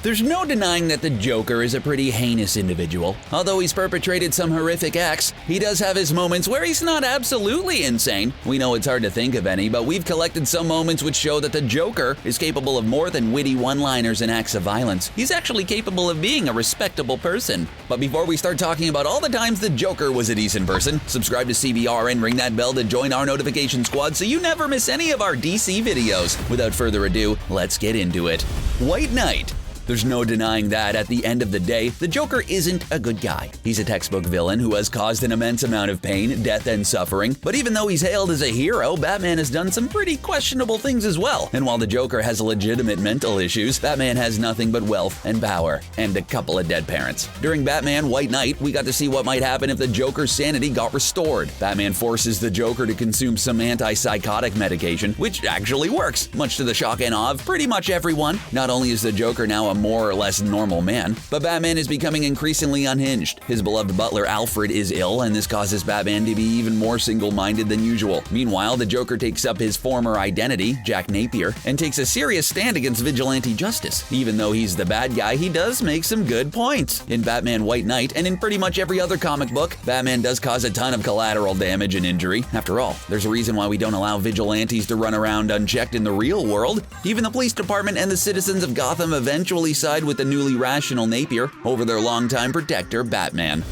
There's no denying that the Joker is a pretty heinous individual. Although he's perpetrated some horrific acts, he does have his moments where he's not absolutely insane. We know it's hard to think of any, but we've collected some moments which show that the Joker is capable of more than witty one-liners and acts of violence. He's actually capable of being a respectable person. But before we start talking about all the times the Joker was a decent person, subscribe to CBR and ring that bell to join our notification squad so you never miss any of our DC videos. Without further ado, let's get into it. White Knight. There's no denying that, at the end of the day, the Joker isn't a good guy. He's a textbook villain who has caused an immense amount of pain, death, and suffering. But even though he's hailed as a hero, Batman has done some pretty questionable things as well. And while the Joker has legitimate mental issues, Batman has nothing but wealth and power, and a couple of dead parents. During Batman White Knight, we got to see what might happen if the Joker's sanity got restored. Batman forces the Joker to consume some antipsychotic medication, which actually works, much to the shock and awe of pretty much everyone. Not only is the Joker now a more or less normal man, but Batman is becoming increasingly unhinged. His beloved butler Alfred is ill, and this causes Batman to be even more single-minded than usual. Meanwhile, the Joker takes up his former identity, Jack Napier, and takes a serious stand against vigilante justice. Even though he's the bad guy, he does make some good points. In Batman White Knight, and in pretty much every other comic book, Batman does cause a ton of collateral damage and injury. After all, there's a reason why we don't allow vigilantes to run around unchecked in the real world. Even the police department and the citizens of Gotham eventually side with the newly rational Napier over their longtime protector, Batman.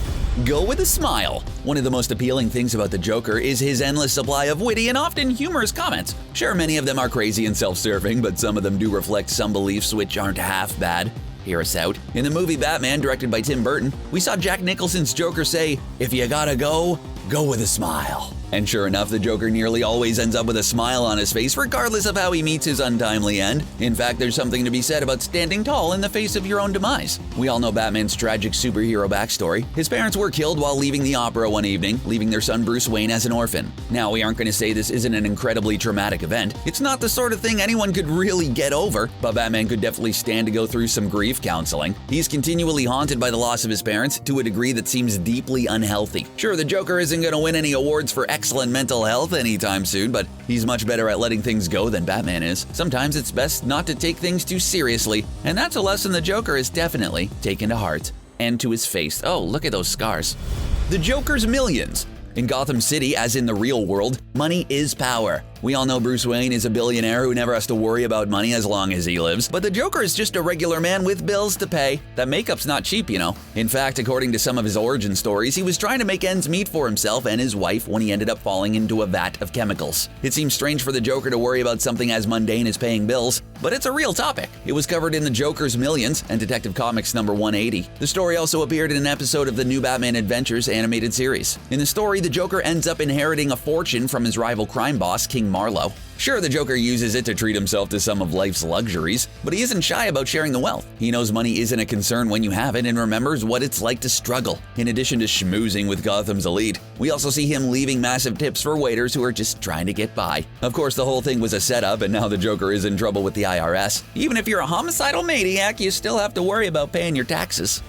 Go with a smile. One of the most appealing things about the Joker is his endless supply of witty and often humorous comments. Sure, many of them are crazy and self-serving, but some of them do reflect some beliefs which aren't half bad. Hear us out. In the movie Batman, directed by Tim Burton, we saw Jack Nicholson's Joker say, "If you gotta go, go with a smile." And sure enough, the Joker nearly always ends up with a smile on his face, regardless of how he meets his untimely end. In fact, there's something to be said about standing tall in the face of your own demise. We all know Batman's tragic superhero backstory. His parents were killed while leaving the opera one evening, leaving their son Bruce Wayne as an orphan. Now, we aren't going to say this isn't an incredibly traumatic event. It's not the sort of thing anyone could really get over, but Batman could definitely stand to go through some grief counseling. He's continually haunted by the loss of his parents to a degree that seems deeply unhealthy. Sure, the Joker isn't going to win any awards for excellent mental health anytime soon, but he's much better at letting things go than Batman is. Sometimes it's best not to take things too seriously, and that's a lesson the Joker has definitely taken to heart. And to his face. Oh, look at those scars. The Joker's millions. In Gotham City, as in the real world, money is power. We all know Bruce Wayne is a billionaire who never has to worry about money as long as he lives, but the Joker is just a regular man with bills to pay. That makeup's not cheap, you know. In fact, according to some of his origin stories, he was trying to make ends meet for himself and his wife when he ended up falling into a vat of chemicals. It seems strange for the Joker to worry about something as mundane as paying bills, but it's a real topic. It was covered in The Joker's Millions and Detective Comics number 180. The story also appeared in an episode of the New Batman Adventures animated series. In the story, the Joker ends up inheriting a fortune from his rival crime boss, King Marlowe. Sure, the Joker uses it to treat himself to some of life's luxuries, but he isn't shy about sharing the wealth. He knows money isn't a concern when you have it and remembers what it's like to struggle. In addition to schmoozing with Gotham's elite, we also see him leaving massive tips for waiters who are just trying to get by. Of course, the whole thing was a setup, and now the Joker is in trouble with the IRS. Even if you're a homicidal maniac, you still have to worry about paying your taxes.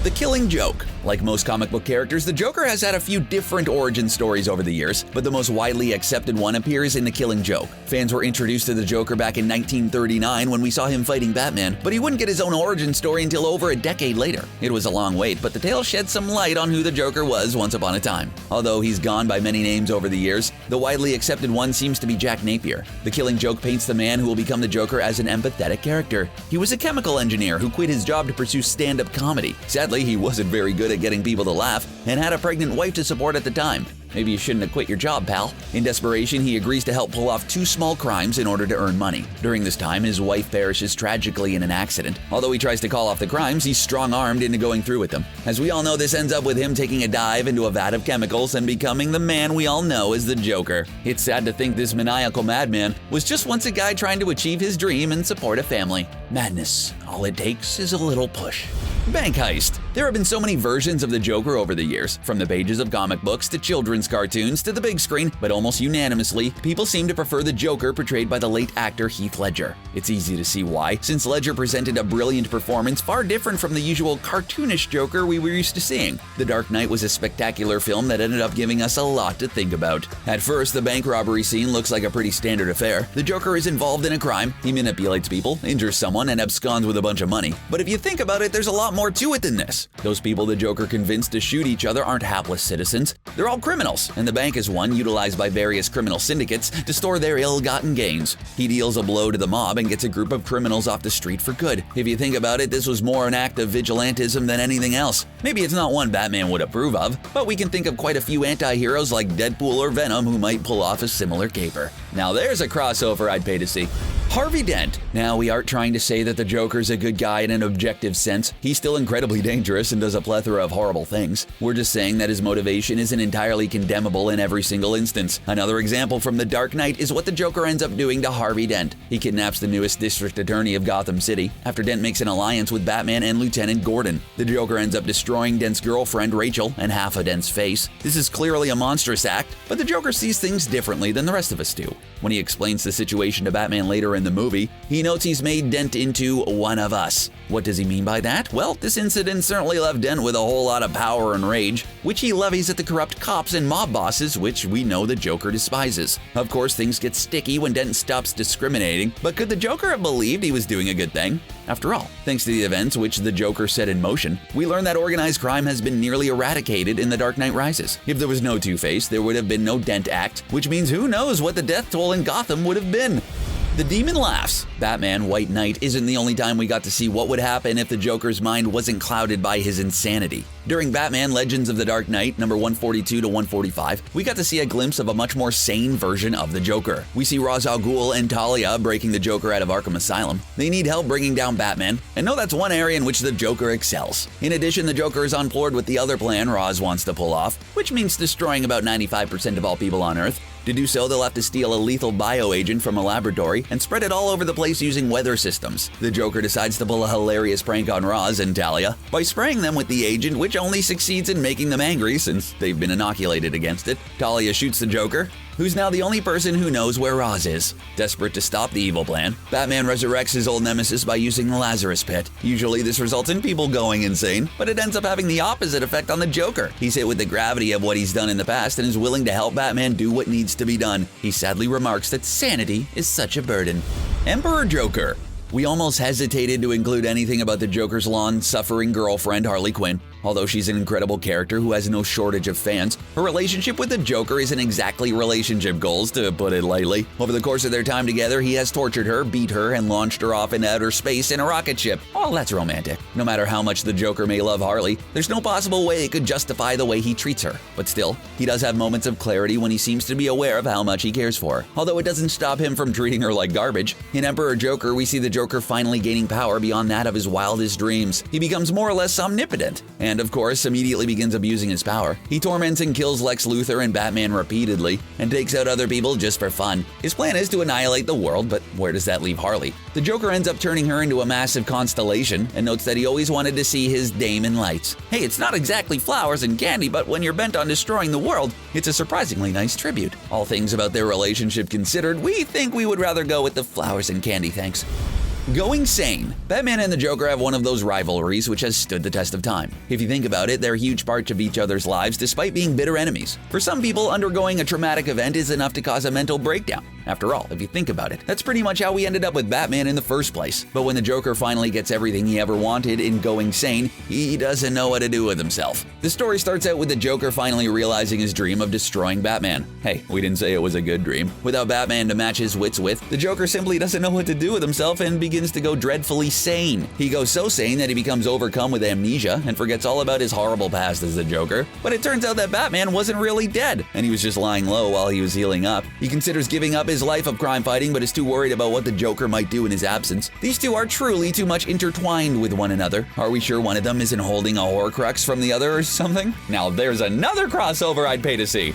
The Killing Joke. Like most comic book characters, the Joker has had a few different origin stories over the years, but the most widely accepted one appears in The Killing Joke. Fans were introduced to the Joker back in 1939 when we saw him fighting Batman, but he wouldn't get his own origin story until over a decade later. It was a long wait, but the tale shed some light on who the Joker was once upon a time. Although he's gone by many names over the years, the widely accepted one seems to be Jack Napier. The Killing Joke paints the man who will become the Joker as an empathetic character. He was a chemical engineer who quit his job to pursue stand-up comedy. Sadly, he wasn't very good at getting people to laugh and had a pregnant wife to support at the time. Maybe you shouldn't have quit your job, pal. In desperation, he agrees to help pull off 2 small crimes in order to earn money. During this time, his wife perishes tragically in an accident. Although he tries to call off the crimes, he's strong-armed into going through with them. As we all know, this ends up with him taking a dive into a vat of chemicals and becoming the man we all know as the Joker. It's sad to think this maniacal madman was just once a guy trying to achieve his dream and support a family. Madness. All it takes is a little push. Bank Heist. There have been so many versions of the Joker over the years, from the pages of comic books to children's cartoons to the big screen, but almost unanimously, people seem to prefer the Joker portrayed by the late actor Heath Ledger. It's easy to see why, since Ledger presented a brilliant performance far different from the usual cartoonish Joker we were used to seeing. The Dark Knight was a spectacular film that ended up giving us a lot to think about. At first, the bank robbery scene looks like a pretty standard affair. The Joker is involved in a crime, he manipulates people, injures someone, and absconds with a bunch of money. But if you think about it, there's a lot more to it than this. Those people the Joker convinced to shoot each other aren't hapless citizens. They're all criminals, and the bank is one utilized by various criminal syndicates to store their ill-gotten gains. He deals a blow to the mob and gets a group of criminals off the street for good. If you think about it, this was more an act of vigilantism than anything else. Maybe it's not one Batman would approve of, but we can think of quite a few anti-heroes like Deadpool or Venom who might pull off a similar caper. Now there's a crossover I'd pay to see. Harvey Dent. Now, we aren't trying to say that the Joker's a good guy in an objective sense. He's still incredibly dangerous and does a plethora of horrible things. We're just saying that his motivation isn't entirely condemnable in every single instance. Another example from The Dark Knight is what the Joker ends up doing to Harvey Dent. He kidnaps the newest district attorney of Gotham City after Dent makes an alliance with Batman and Lieutenant Gordon. The Joker ends up destroying Dent's girlfriend, Rachel, and half of Dent's face. This is clearly a monstrous act, but the Joker sees things differently than the rest of us do. When he explains the situation to Batman later in the movie, he notes he's made Dent into one of us. What does he mean by that? Well, this incident certainly left Dent with a whole lot of power and rage, which he levies at the corrupt cops and mob bosses, which we know the Joker despises. Of course, things get sticky when Dent stops discriminating, but could the Joker have believed he was doing a good thing? After all, thanks to the events which the Joker set in motion, we learn that organized crime has been nearly eradicated in The Dark Knight Rises. If there was no Two-Face, there would have been no Dent Act, which means who knows what the death toll in Gotham would have been. The Demon laughs. Batman White Knight isn't the only time we got to see what would happen if the Joker's mind wasn't clouded by his insanity. During Batman Legends of the Dark Knight, number 142 to 145, we got to see a glimpse of a much more sane version of the Joker. We see Ra's al Ghul and Talia breaking the Joker out of Arkham Asylum. They need help bringing down Batman, and know that's one area in which the Joker excels. In addition, the Joker is on board with the other plan Ra's wants to pull off, which means destroying about 95% of all people on Earth. To do so, they'll have to steal a lethal bioagent from a laboratory and spread it all over the place using weather systems. The Joker decides to pull a hilarious prank on Ra's and Talia by spraying them with the agent, which only succeeds in making them angry since they've been inoculated against it. Talia shoots the Joker, who's now the only person who knows where Ra's is. Desperate to stop the evil plan, Batman resurrects his old nemesis by using the Lazarus Pit. Usually this results in people going insane, but it ends up having the opposite effect on the Joker. He's hit with the gravity of what he's done in the past and is willing to help Batman do what needs to be done. He sadly remarks that sanity is such a burden. Emperor Joker. We almost hesitated to include anything about the Joker's long-suffering girlfriend, Harley Quinn. Although she's an incredible character who has no shortage of fans, her relationship with the Joker isn't exactly relationship goals, to put it lightly. Over the course of their time together, he has tortured her, beat her, and launched her off into outer space in a rocket ship. Oh, that's romantic. No matter how much the Joker may love Harley, there's no possible way it could justify the way he treats her. But still, he does have moments of clarity when he seems to be aware of how much he cares for her. Although it doesn't stop him from treating her like garbage. In Emperor Joker, we see the Joker finally gaining power beyond that of his wildest dreams. He becomes more or less omnipotent, and of course, immediately begins abusing his power. He torments and kills Lex Luthor and Batman repeatedly, and takes out other people just for fun. His plan is to annihilate the world, but where does that leave Harley? The Joker ends up turning her into a massive constellation, and notes that he always wanted to see his dame in lights. Hey, it's not exactly flowers and candy, but when you're bent on destroying the world, it's a surprisingly nice tribute. All things about their relationship considered, we think we would rather go with the flowers and candy, thanks. Going sane. Batman and the Joker have one of those rivalries which has stood the test of time. If you think about it, they're huge parts of each other's lives despite being bitter enemies. For some people, undergoing a traumatic event is enough to cause a mental breakdown. After all, if you think about it, that's pretty much how we ended up with Batman in the first place. But when the Joker finally gets everything he ever wanted in Going Sane, he doesn't know what to do with himself. The story starts out with the Joker finally realizing his dream of destroying Batman. Hey, we didn't say it was a good dream. Without Batman to match his wits with, the Joker simply doesn't know what to do with himself and begins to go dreadfully sane. He goes so sane that he becomes overcome with amnesia and forgets all about his horrible past as the Joker. But it turns out that Batman wasn't really dead, and he was just lying low while he was healing up. He considers giving up his life of crime fighting, but is too worried about what the Joker might do in his absence. These two are truly too much intertwined with one another. Are we sure one of them isn't holding a Horcrux from the other or something? Now there's another crossover I'd pay to see.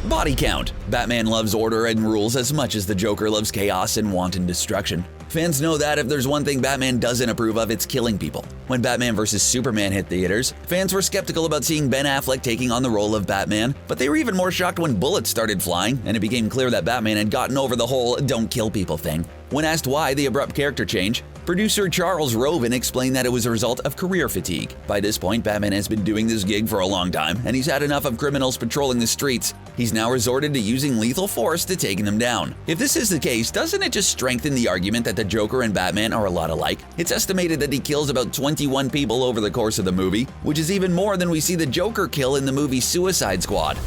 Body count. Batman loves order and rules as much as the Joker loves chaos and wanton destruction. Fans know that if there's one thing Batman doesn't approve of, it's killing people. When Batman vs. Superman hit theaters, fans were skeptical about seeing Ben Affleck taking on the role of Batman, but they were even more shocked when bullets started flying and it became clear that Batman had gotten over the whole don't kill people thing. When asked why the abrupt character change, producer Charles Roven explained that it was a result of career fatigue. By this point, Batman has been doing this gig for a long time, and he's had enough of criminals patrolling the streets. He's now resorted to using lethal force to take them down. If this is the case, doesn't it just strengthen the argument that the Joker and Batman are a lot alike? It's estimated that he kills about 21 people over the course of the movie, which is even more than we see the Joker kill in the movie Suicide Squad.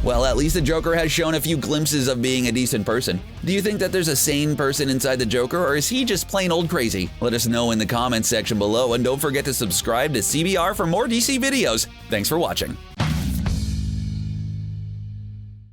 Well, at least the Joker has shown a few glimpses of being a decent person. Do you think that there's a sane person inside the Joker, or is he just plain old crazy? Let us know in the comments section below, and don't forget to subscribe to CBR for more DC videos. Thanks for watching.